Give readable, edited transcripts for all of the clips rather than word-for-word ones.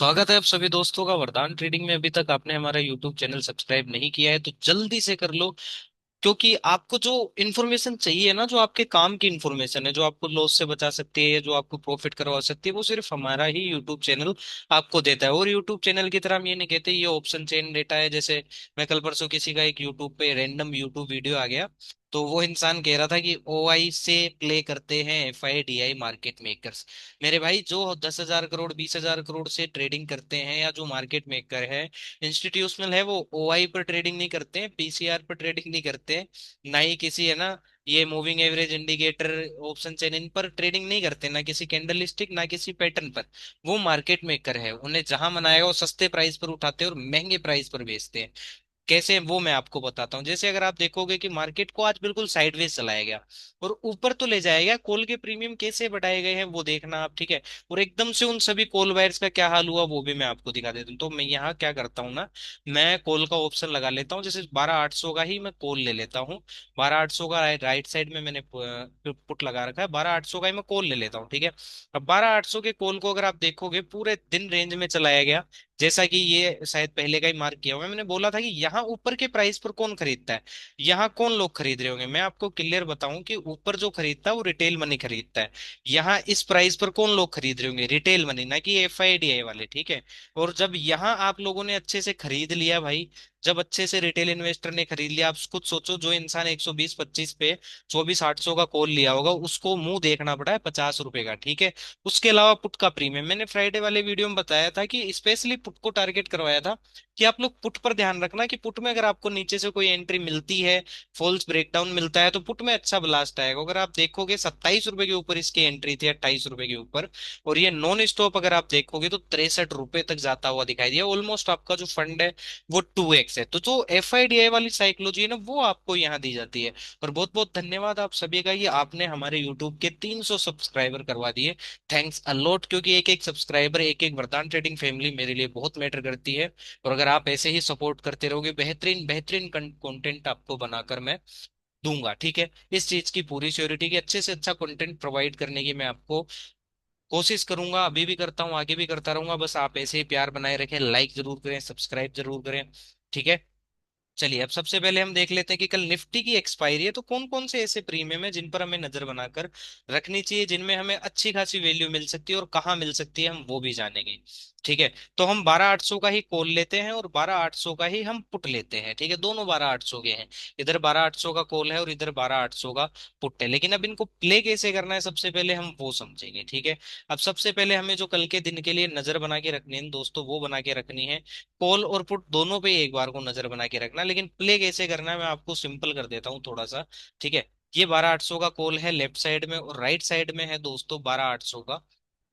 स्वागत है आप सभी दोस्तों का वरदान ट्रेडिंग में। अभी तक आपने हमारा यूट्यूब चैनल सब्सक्राइब नहीं किया है तो जल्दी से कर लो। क्योंकि आपको जो इन्फॉर्मेशन चाहिए ना, जो आपके काम की इन्फॉर्मेशन है, जो आपको लॉस से बचा सकती है, जो आपको प्रॉफिट करवा सकती है, वो सिर्फ हमारा ही यूट्यूब चैनल आपको देता है। और यूट्यूब चैनल की तरह हम ये नहीं कहते ये ऑप्शन चेन डेटा है। जैसे मैं कल परसों किसी का एक यूट्यूब पे रैंडम यूट्यूब वीडियो आ गया, तो वो इंसान कह रहा था कि ओआई से प्ले करते हैं एफआईडीआई मार्केट मेकर्स। मेरे भाई, जो 10,000 करोड़ 20,000 करोड़ से ट्रेडिंग करते हैं या जो मार्केट मेकर है इंस्टीट्यूशनल है, वो ओआई पर ट्रेडिंग नहीं करते हैं, पीसीआर पर ट्रेडिंग नहीं करते हैं, ना ही किसी है ना ये moving average indicator option chain in पर ट्रेडिंग नहीं करते, ना किसी कैंडल स्टिक ना किसी पैटर्न पर। वो मार्केट मेकर है, उन्हें जहां मनाएगा वो सस्ते प्राइस पर उठाते हैं और महंगे प्राइस पर बेचते हैं। कैसे वो मैं आपको बताता हूँ। जैसे अगर आप देखोगे कि मार्केट को आज बिल्कुल साइडवेज चलाया गया और ऊपर तो ले जाया गया, कॉल के प्रीमियम कैसे बढ़ाए गए हैं वो देखना आप, ठीक है। और एकदम से उन सभी कॉल वायर्स का क्या हाल हुआ वो भी मैं आपको दिखा देता हूँ। तो मैं यहाँ क्या करता हूँ ना, मैं कॉल का ऑप्शन लगा लेता हूँ। जैसे 12,800 का ही मैं कॉल ले लेता हूँ। 12,800 का राइट साइड में मैंने पुट लगा रखा है, 12,800 का ही मैं कॉल ले लेता हूँ, ठीक है। अब 12,800 के कॉल को अगर आप देखोगे पूरे दिन रेंज में चलाया गया, जैसा कि ये शायद पहले का ही मार्क किया हुआ है। मैंने बोला था कि यहाँ ऊपर के प्राइस पर कौन खरीदता है, यहाँ कौन लोग खरीद रहे होंगे। मैं आपको क्लियर बताऊं कि ऊपर जो खरीदता है वो रिटेल मनी खरीदता है। यहाँ इस प्राइस पर कौन लोग खरीद रहे होंगे, रिटेल मनी, ना कि एफआईडीआई वाले, ठीक है। और जब यहाँ आप लोगों ने अच्छे से खरीद लिया भाई, जब अच्छे से रिटेल इन्वेस्टर ने खरीद लिया, आप खुद सोचो, जो इंसान 120-25 पे 24,800 का कॉल लिया होगा उसको मुंह देखना पड़ा है 50 रुपए का, ठीक है। उसके अलावा पुट का प्रीमियम मैंने फ्राइडे वाले वीडियो में बताया था कि स्पेशली पुट को टारगेट करवाया था कि आप लोग पुट पर ध्यान रखना कि पुट में अगर आपको नीचे से कोई एंट्री मिलती है, फॉल्स ब्रेकडाउन मिलता है, तो पुट में अच्छा ब्लास्ट आएगा। अगर आप देखोगे 27 रुपए के ऊपर इसकी एंट्री थी, 28 रुपए के ऊपर, और ये नॉन स्टॉप अगर आप देखोगे तो 63 रुपए तक जाता हुआ दिखाई दिया। ऑलमोस्ट आपका जो फंड है वो 2x है। तो जो एफआईडीआई वाली साइकोलॉजी है ना, वो आपको यहाँ दी जाती है। और बहुत बहुत धन्यवाद आप सभी का, ये आपने हमारे यूट्यूब के 300 सब्सक्राइबर करवा दिए। थैंक्स अलॉट, क्योंकि एक एक सब्सक्राइबर, एक एक वरदान ट्रेडिंग फैमिली मेरे लिए बहुत मैटर करती है। और अगर आप ऐसे ही सपोर्ट करते रहोगे, बेहतरीन बेहतरीन कंटेंट आपको बनाकर मैं दूंगा, ठीक है। इस चीज की पूरी श्योरिटी की अच्छे से अच्छा कंटेंट प्रोवाइड करने की मैं आपको कोशिश करूंगा, अभी भी करता हूँ, आगे भी करता रहूंगा। बस आप ऐसे ही प्यार बनाए रखें, लाइक जरूर करें, सब्सक्राइब जरूर करें, ठीक है। चलिए अब सबसे पहले हम देख लेते हैं कि कल निफ्टी की एक्सपायरी है, तो कौन कौन से ऐसे प्रीमियम है जिन पर हमें नजर बनाकर रखनी चाहिए, जिनमें हमें अच्छी खासी वैल्यू मिल सकती है, और कहाँ मिल सकती है हम वो भी जानेंगे, ठीक है। तो हम 12,800 का ही कॉल लेते हैं और 12,800 का ही हम पुट लेते हैं, ठीक है। दोनों 12,800 के हैं, इधर 12,800 का कॉल है और इधर 12,800 का पुट है। लेकिन अब इनको प्ले कैसे करना है सबसे पहले हम वो समझेंगे, ठीक है। अब सबसे पहले हमें जो कल के दिन के लिए नजर बना के रखनी है दोस्तों, वो बना के रखनी है, कॉल और पुट दोनों पे एक बार को नजर बना के रखना। लेकिन प्ले कैसे करना है मैं आपको सिंपल कर देता हूँ थोड़ा सा, ठीक है। ये 12,800 का कॉल है लेफ्ट साइड में, और राइट साइड में है दोस्तों 12,800 का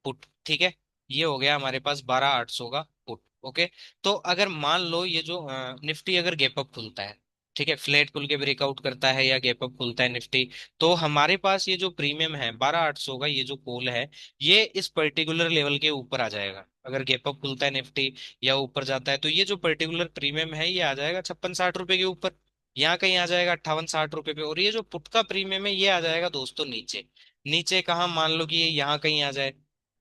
पुट, ठीक है। ये हो गया हमारे पास 12,800 का पुट, ओके। तो अगर मान लो ये जो निफ्टी अगर गैप अप खुलता है, ठीक है, फ्लैट खुल के ब्रेकआउट करता है या गैप अप खुलता है निफ्टी, तो हमारे पास ये जो प्रीमियम है 12,800 का, ये जो कॉल है, ये इस पर्टिकुलर लेवल के ऊपर आ जाएगा। अगर गैप अप खुलता है निफ्टी या ऊपर जाता है, तो ये जो पर्टिकुलर प्रीमियम है ये आ जाएगा 56-60 रुपए के ऊपर, यहाँ कहीं आ जाएगा 58-60 रुपए पे। और ये जो पुट का प्रीमियम है ये आ जाएगा दोस्तों नीचे। नीचे कहाँ, मान लो कि ये यहाँ कहीं आ जाए,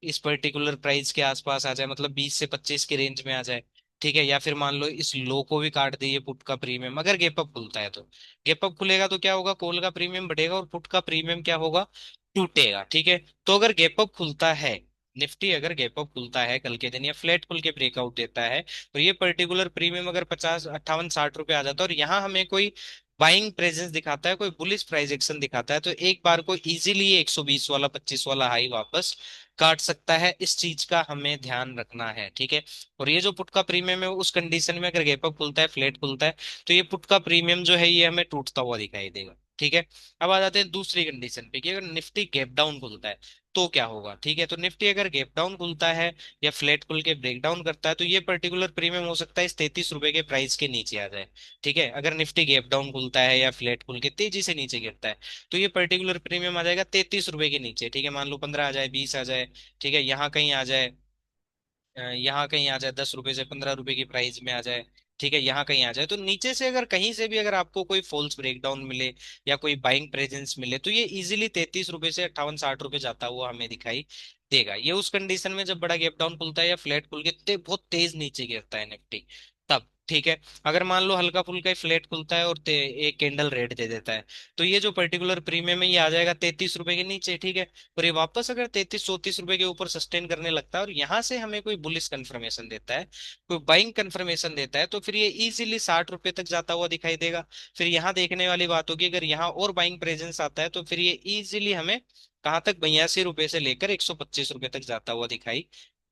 इस पर्टिकुलर प्राइस के आसपास आ जाए, मतलब 20 से 25 के रेंज में आ जाए, ठीक है। या फिर मान लो इस लो को भी काट दे ये पुट का प्रीमियम, अगर गैप अप खुलता है तो। गैप अप खुलेगा तो क्या होगा, कॉल का प्रीमियम बढ़ेगा और पुट का प्रीमियम क्या होगा, टूटेगा, ठीक है। तो अगर गैप अप खुलता है, निफ्टी अगर गैप अप खुलता है कल के दिन या फ्लैट खुल के ब्रेकआउट देता है, तो ये पर्टिकुलर प्रीमियम अगर 50, 58, 60 रुपए आ जाता है और यहाँ हमें कोई बाइंग प्रेजेंस दिखाता है, कोई बुलिश प्राइस एक्शन दिखाता है, तो एक बार को इजीली 120 वाला 25 वाला हाई वापस काट सकता है। इस चीज का हमें ध्यान रखना है, ठीक है। और ये जो पुट का प्रीमियम है उस कंडीशन में अगर गैप अप खुलता है, फ्लैट खुलता है, तो ये पुट का प्रीमियम जो है ये हमें टूटता हुआ दिखाई देगा, ठीक है। अब आ जाते हैं दूसरी कंडीशन पे कि अगर निफ्टी गैप डाउन खुलता है तो क्या होगा, ठीक है। तो निफ्टी अगर गैप डाउन खुलता है या फ्लैट खुल के ब्रेक डाउन करता है, तो ये पर्टिकुलर प्रीमियम हो सकता है इस 33 रुपए के प्राइस के नीचे आ जाए, ठीक है। अगर निफ्टी गैप डाउन खुलता है या फ्लैट खुल के तेजी से नीचे गिरता है, तो ये पर्टिकुलर प्रीमियम आ जाएगा 33 रुपए के नीचे, ठीक है। मान लो 15 आ जाए, 20 आ जाए, ठीक है, यहाँ कहीं आ जाए, यहाँ कहीं आ जाए 10 रुपए से 15 रुपए की प्राइस में आ जाए, ठीक है, यहाँ कहीं आ जाए। तो नीचे से अगर कहीं से भी अगर आपको कोई फॉल्स ब्रेकडाउन मिले या कोई बाइंग प्रेजेंस मिले, तो ये इजीली 33 रुपए से 58-60 रुपए जाता हुआ हमें दिखाई देगा। ये उस कंडीशन में जब बड़ा गैप डाउन खुलता है या फ्लैट खुल के बहुत तेज नीचे गिरता है निफ्टी, तब ठीक है। अगर मान लो हल्का फुल्का ही फ्लैट खुलता है और एक कैंडल रेड दे देता है, तो ये जो पर्टिकुलर प्रीमियम है ये आ जाएगा 33 रुपए के नीचे, ठीक है। और ये वापस अगर 33 34 रुपए के ऊपर सस्टेन करने लगता है और यहाँ से हमें कोई बुलिश कंफर्मेशन देता है, कोई बाइंग कंफर्मेशन देता है, तो फिर ये इजीली 60 रुपए तक जाता हुआ दिखाई देगा। फिर यहाँ देखने वाली बात होगी, अगर यहाँ और बाइंग प्रेजेंस आता है तो फिर ये इजीली हमें कहाँ तक, 82 रुपए से लेकर 125 रुपए तक जाता हुआ दिखाई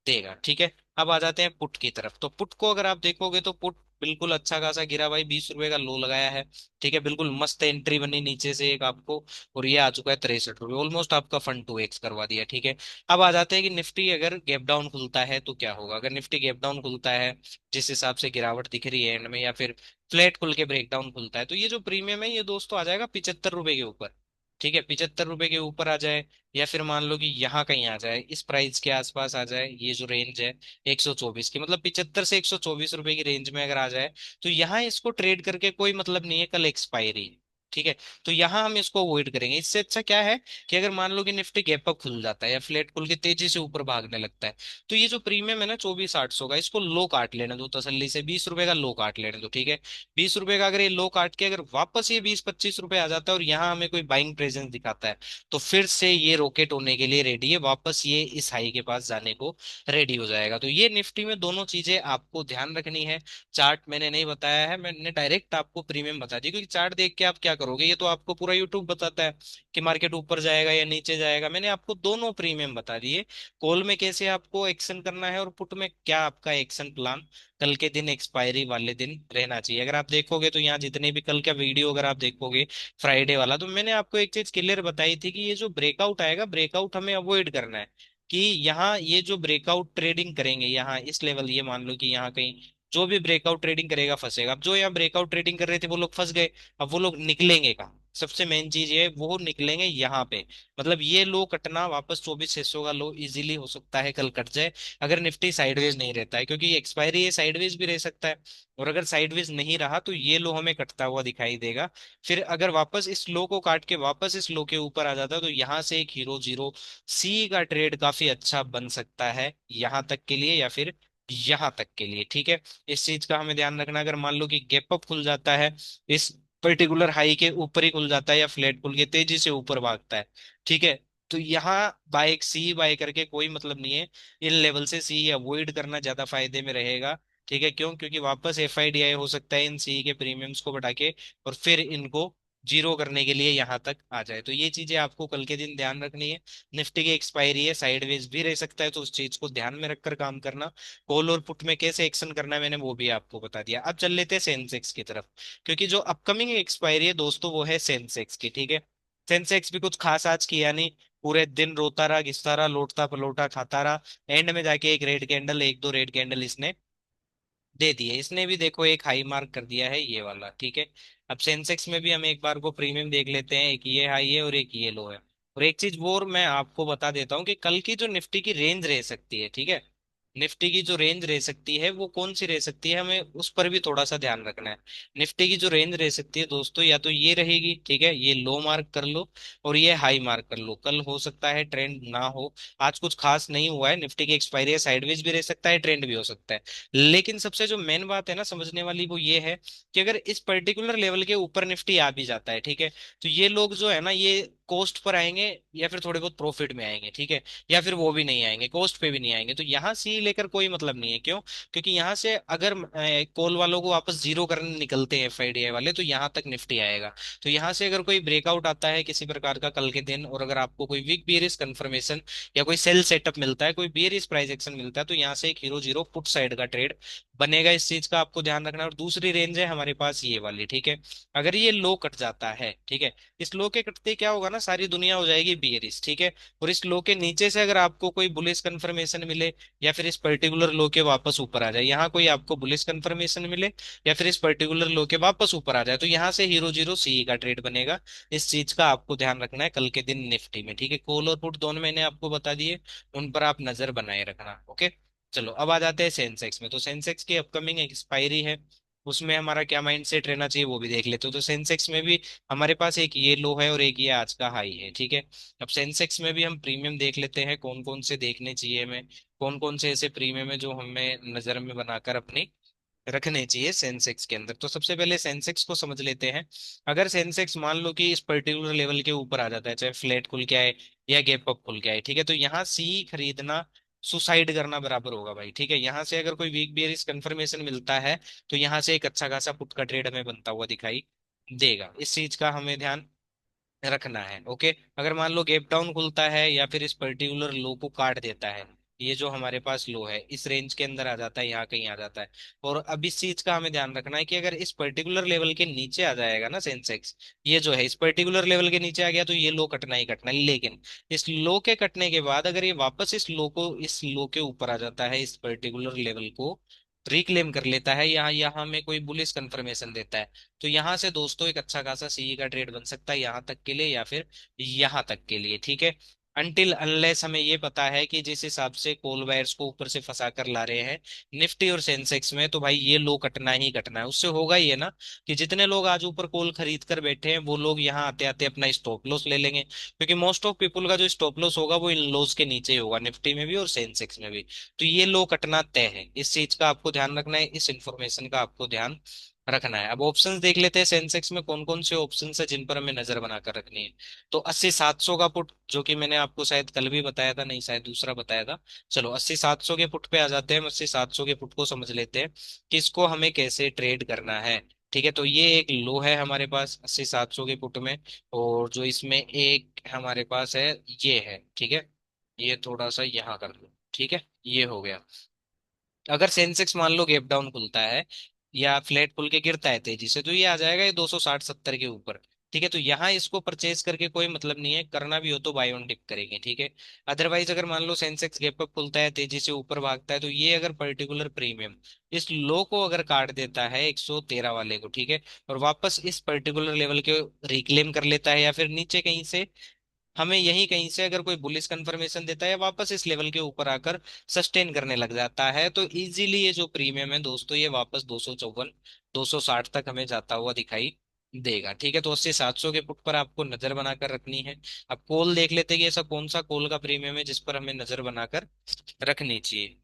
देगा, ठीक है। अब आ जाते हैं पुट की तरफ। तो पुट को अगर आप देखोगे तो पुट बिल्कुल अच्छा खासा गिरा भाई, 20 रुपए का लो लगाया है, ठीक है। बिल्कुल मस्त एंट्री बनी नीचे से एक आपको, और ये आ चुका है 63 रुपए, ऑलमोस्ट आपका फंड 2x करवा दिया, ठीक है। अब आ जाते हैं कि निफ्टी अगर गैप डाउन खुलता है तो क्या होगा। अगर निफ्टी गैप डाउन खुलता है, जिस हिसाब से गिरावट दिख रही है एंड में, या फिर फ्लैट खुल के ब्रेक डाउन खुलता है, तो ये जो प्रीमियम है ये दोस्तों आ जाएगा 75 रुपए के ऊपर, ठीक है। 75 रुपए के ऊपर आ जाए, या फिर मान लो कि यहाँ कहीं आ जाए, इस प्राइस के आसपास आ जाए, ये जो रेंज है 124 की, मतलब 75 से 124 रुपए की रेंज में अगर आ जाए, तो यहाँ इसको ट्रेड करके कोई मतलब नहीं है, कल एक्सपायरी है, ठीक है। तो यहाँ हम इसको अवॉइड करेंगे। इससे अच्छा क्या है कि अगर मान लो कि निफ्टी गैप अप खुल जाता है या फ्लैट खुल के तेजी से ऊपर भागने लगता है, तो ये जो प्रीमियम है ना 24,800 का, इसको लो काट लेने दो तसल्ली से, 20 रुपए का लो काट लेने दो, ठीक है। 20 रुपए का अगर ये लो काट के अगर वापस ये 20 25 रुपए आ जाता है और यहाँ हमें कोई बाइंग प्रेजेंस दिखाता है, तो फिर से ये रॉकेट होने के लिए रेडी है, वापस ये इस हाई के पास जाने को रेडी हो जाएगा। तो ये निफ्टी में दोनों चीजें आपको ध्यान रखनी है। चार्ट मैंने नहीं बताया है, मैंने डायरेक्ट आपको प्रीमियम बता दिया, क्योंकि चार्ट देख के आप क्या करोगे, ये तो आपको पूरा यूट्यूब बताता है कि मार्केट ऊपर जाएगा या नीचे जाएगा। मैंने आपको दोनों प्रीमियम बता दिए, कॉल में कैसे आपको एक्शन करना है और पुट में क्या आपका एक्शन प्लान कल के दिन एक्सपायरी वाले दिन रहना चाहिए। अगर आप देखोगे तो यहाँ जितने भी कल का वीडियो अगर आप देखोगे फ्राइडे वाला, तो मैंने आपको एक चीज क्लियर बताई थी कि ये जो ब्रेकआउट आएगा, ब्रेकआउट हमें अवॉइड करना है। कि यहाँ ये जो ब्रेकआउट ट्रेडिंग करेंगे यहाँ इस लेवल, ये मान लो कि यहाँ कहीं जो भी ब्रेकआउट ट्रेडिंग करेगा फंसेगा। अब जो यहाँ ब्रेकआउट ट्रेडिंग कर रहे थे वो लोग फंस गए, अब वो लोग निकलेंगे कहाँ, सबसे मेन चीज ये है, वो निकलेंगे यहाँ पे। मतलब ये लो कटना वापस 24,600 का लो इजीली हो सकता है कल कट जाए, अगर निफ्टी साइडवेज नहीं रहता है, क्योंकि एक्सपायरी ये साइडवेज भी रह सकता है। और अगर साइडवेज नहीं रहा तो ये लो हमें कटता हुआ दिखाई देगा। फिर अगर वापस इस लो को काट के वापस इस लो के ऊपर आ जाता है, तो यहाँ से एक हीरो जीरो सी का ट्रेड काफी अच्छा बन सकता है यहाँ तक के लिए, या फिर यहाँ तक के लिए, ठीक है। इस चीज का हमें ध्यान रखना। अगर मान लो कि गैप अप खुल जाता है, इस पर्टिकुलर हाई के ऊपर ही खुल जाता है, या फ्लैट खुल के तेजी से ऊपर भागता है, ठीक है, तो यहाँ बाय सी बाय करके कोई मतलब नहीं है। इन लेवल से सी अवॉइड करना ज्यादा फायदे में रहेगा, ठीक है। क्यों? क्योंकि वापस एफआईडीआई हो सकता है इन सी के प्रीमियम्स को बढ़ा के, और फिर इनको जीरो करने के लिए यहाँ तक आ जाए। तो ये चीजें आपको कल के दिन ध्यान रखनी है। निफ्टी की एक्सपायरी है, साइडवेज भी रह सकता है, तो उस चीज को ध्यान में रखकर काम करना। कॉल और पुट में कैसे एक्शन करना है मैंने वो भी आपको बता दिया। अब चल लेते हैं सेंसेक्स की तरफ, क्योंकि जो अपकमिंग एक्सपायरी है दोस्तों वो है सेंसेक्स की, ठीक है। सेंसेक्स भी कुछ खास आज किया नहीं, पूरे दिन रोता रहा, घिसता रहा, लोटता पलोटा खाता रहा, एंड में जाके एक रेड कैंडल, एक दो रेड कैंडल इसने दे दिए। इसने भी देखो एक हाई मार्क कर दिया है ये वाला, ठीक है। अब सेंसेक्स में भी हम एक बार को प्रीमियम देख लेते हैं, एक ये हाई है और एक ये लो है। और एक चीज वो और मैं आपको बता देता हूँ कि कल की जो निफ्टी की रेंज रह सकती है, ठीक है, निफ्टी की जो रेंज रह सकती है वो कौन सी रह सकती है, हमें उस पर भी थोड़ा सा ध्यान रखना है। निफ्टी की जो रेंज रह सकती है दोस्तों, या तो ये रहेगी, ठीक है, ये लो मार्क कर लो, और ये हाई मार्क कर लो। कल हो सकता है ट्रेंड ना हो, आज कुछ खास नहीं हुआ है, निफ्टी की एक्सपायरी है, साइडवेज भी रह सकता है, ट्रेंड भी हो सकता है। लेकिन सबसे जो मेन बात है ना समझने वाली, वो ये है कि अगर इस पर्टिकुलर लेवल के ऊपर निफ्टी आ भी जाता है, ठीक है, तो ये लोग जो है ना ये कोस्ट पर आएंगे, या फिर थोड़े बहुत प्रॉफिट में आएंगे, ठीक है, या फिर वो भी नहीं आएंगे, कोस्ट पे भी नहीं आएंगे। तो यहाँ सी लेकर कोई मतलब नहीं है। क्यों? क्योंकि यहाँ से अगर कॉल वालों को वापस जीरो करने निकलते हैं एफआईडीआई वाले, तो यहाँ तक निफ्टी आएगा। तो यहाँ से अगर कोई ब्रेकआउट आता है किसी प्रकार का कल के दिन, और अगर आपको कोई वीक बियरिश कंफर्मेशन या कोई सेल सेटअप मिलता है, कोई बियरिश प्राइस एक्शन मिलता है, तो यहाँ से एक हीरो जीरो पुट साइड का ट्रेड बनेगा। इस चीज का आपको ध्यान रखना है। और दूसरी रेंज है हमारे पास ये वाली, ठीक है। अगर ये लो कट जाता है, ठीक है, इस लो के कटते क्या होगा ना, सारी दुनिया हो जाएगी बियरिश, ठीक है। और इस लो के नीचे से अगर आपको कोई बुलिश कंफर्मेशन मिले, या फिर इस पर्टिकुलर लो के वापस ऊपर आ जाए, यहाँ कोई आपको बुलिश कंफर्मेशन मिले, या फिर इस पर्टिकुलर लो के वापस ऊपर आ जाए, तो यहाँ से हीरो जीरो सी का ट्रेड बनेगा। इस चीज का आपको ध्यान रखना है कल के दिन निफ्टी में, ठीक है। कॉल और पुट दोनों मैंने आपको बता दिए, उन पर आप नजर बनाए रखना, ओके। चलो अब आ जाते हैं सेंसेक्स में। तो सेंसेक्स की अपकमिंग एक्सपायरी है उसमें हमारा क्या माइंड सेट रहना चाहिए वो भी देख लेते हो। तो सेंसेक्स में भी हमारे पास एक ये लो है और एक ये आज का हाई है, ठीक है। अब सेंसेक्स में भी हम प्रीमियम देख लेते हैं कौन कौन से देखने चाहिए हमें, कौन कौन से ऐसे प्रीमियम है जो हमें नजर में बनाकर अपनी रखने चाहिए सेंसेक्स के अंदर। तो सबसे पहले सेंसेक्स को समझ लेते हैं। अगर सेंसेक्स मान लो कि इस पर्टिकुलर लेवल के ऊपर आ जाता है, चाहे फ्लैट खुल के आए या गैप अप खुल के आए, ठीक है, तो यहाँ सी खरीदना सुसाइड करना बराबर होगा भाई, ठीक है। यहाँ से अगर कोई वीक बेयरिश कंफर्मेशन मिलता है तो यहाँ से एक अच्छा खासा पुट का ट्रेड हमें बनता हुआ दिखाई देगा। इस चीज का हमें ध्यान रखना है, ओके। अगर मान लो गैप डाउन खुलता है या फिर इस पर्टिकुलर लो को काट देता है, ये जो हमारे पास लो है इस रेंज के अंदर आ जाता है, यहाँ कहीं आ जाता है, और अब इस चीज का हमें ध्यान रखना है कि अगर इस पर्टिकुलर लेवल के नीचे आ जाएगा ना सेंसेक्स, ये जो है इस पर्टिकुलर लेवल के नीचे आ गया तो ये लो कटना ही कटना है। लेकिन इस लो के कटने के बाद अगर ये वापस इस लो के ऊपर आ जाता है, इस पर्टिकुलर लेवल को रिक्लेम कर लेता है, यहाँ यहाँ में कोई बुलिश कंफर्मेशन देता है, तो यहाँ से दोस्तों एक अच्छा खासा सीई का ट्रेड बन सकता है यहाँ तक के लिए या फिर यहाँ तक के लिए, ठीक है। अनटिल अनलेस हमें ये पता है कि जिस हिसाब से कॉल वायर्स को ऊपर से फंसा कर ला रहे हैं निफ्टी और सेंसेक्स में, तो भाई ये लो कटना ही कटना है। उससे होगा ये ना कि जितने लोग आज ऊपर कॉल खरीद कर बैठे हैं वो लोग यहाँ आते आते अपना स्टॉप लॉस ले लेंगे, क्योंकि मोस्ट ऑफ पीपुल का जो स्टॉप लॉस होगा वो इन लोस के नीचे ही होगा, निफ्टी में भी और सेंसेक्स में भी। तो ये लो कटना तय है, इस चीज का आपको ध्यान रखना है, इस इंफॉर्मेशन का आपको ध्यान रखना है। अब ऑप्शंस देख लेते हैं सेंसेक्स में कौन कौन से ऑप्शंस है जिन पर हमें नजर बनाकर रखनी है। तो 80-700 का पुट, जो कि मैंने आपको शायद कल भी बताया था, नहीं शायद दूसरा बताया था। चलो 80-700 के पुट पे आ जाते हैं, हम 80-700 के पुट को समझ लेते हैं कि इसको हमें कैसे ट्रेड करना है, ठीक है। तो ये एक लो है हमारे पास 80-700 के पुट में, और जो इसमें एक हमारे पास है ये है, ठीक है। ये थोड़ा सा यहाँ कर दो, ठीक है, ये हो गया। अगर सेंसेक्स मान लो गैप डाउन खुलता है या फ्लैट खुल के गिरता है तेजी से, तो ये आ जाएगा ये 260-70 के ऊपर, ठीक है। तो यहाँ इसको परचेज करके कोई मतलब नहीं है, करना भी हो तो बाय ऑन डिप करेंगे, ठीक है। अदरवाइज अगर मान लो सेंसेक्स गैप अप खुलता है तेजी से ऊपर भागता है, तो ये अगर पर्टिकुलर प्रीमियम इस लो को अगर काट देता है 113 वाले को, ठीक है, और वापस इस पर्टिकुलर लेवल के रिक्लेम कर लेता है या फिर नीचे कहीं से हमें यही कहीं से अगर कोई बुलिश कंफर्मेशन देता है, वापस इस लेवल के ऊपर आकर सस्टेन करने लग जाता है, तो इजीली ये जो प्रीमियम है दोस्तों ये वापस 254 260 तक हमें जाता हुआ दिखाई देगा, ठीक है। तो 80-700 के पुट पर आपको नजर बनाकर रखनी है। अब कॉल देख लेते हैं कि ऐसा कौन सा कॉल का प्रीमियम है जिस पर हमें नजर बनाकर रखनी चाहिए।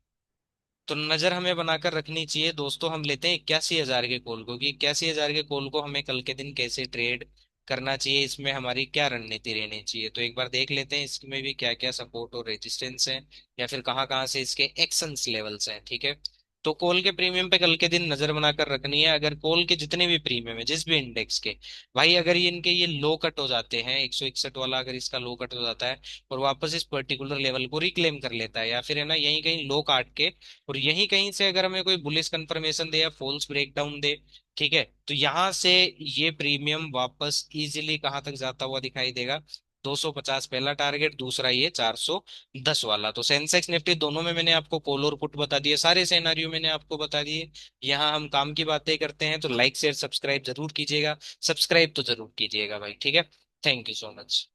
तो नजर हमें बनाकर रखनी चाहिए दोस्तों, हम लेते हैं 81,000 के कॉल को, कि 81,000 के कॉल को हमें कल के दिन कैसे ट्रेड करना चाहिए, इसमें हमारी क्या रणनीति रहनी चाहिए। तो एक बार देख लेते हैं इसमें भी क्या क्या सपोर्ट और रेजिस्टेंस है, या फिर कहाँ कहाँ से इसके एक्शंस लेवल्स हैं, ठीक है। तो कॉल के प्रीमियम पे कल के दिन नजर बनाकर रखनी है। अगर कॉल के जितने भी प्रीमियम है जिस भी इंडेक्स के, भाई अगर ये इनके ये लो कट हो जाते हैं, 161 वाला अगर इसका लो कट हो जाता है और वापस इस पर्टिकुलर लेवल को रिक्लेम कर लेता है, या फिर है ना यहीं कहीं लो काट के और यहीं कहीं से अगर हमें कोई बुलिश कंफर्मेशन दे या फॉल्स ब्रेकडाउन दे, ठीक है, तो यहां से ये प्रीमियम वापस इजीली कहां तक जाता हुआ दिखाई देगा। 250 पहला टारगेट, दूसरा ये 410 वाला। तो सेंसेक्स निफ्टी दोनों में मैंने आपको कॉल और पुट बता दिए, सारे सिनेरियो मैंने आपको बता दिए। यहाँ हम काम की बातें करते हैं, तो लाइक शेयर सब्सक्राइब जरूर कीजिएगा, सब्सक्राइब तो जरूर कीजिएगा भाई, ठीक है। Thank you so much.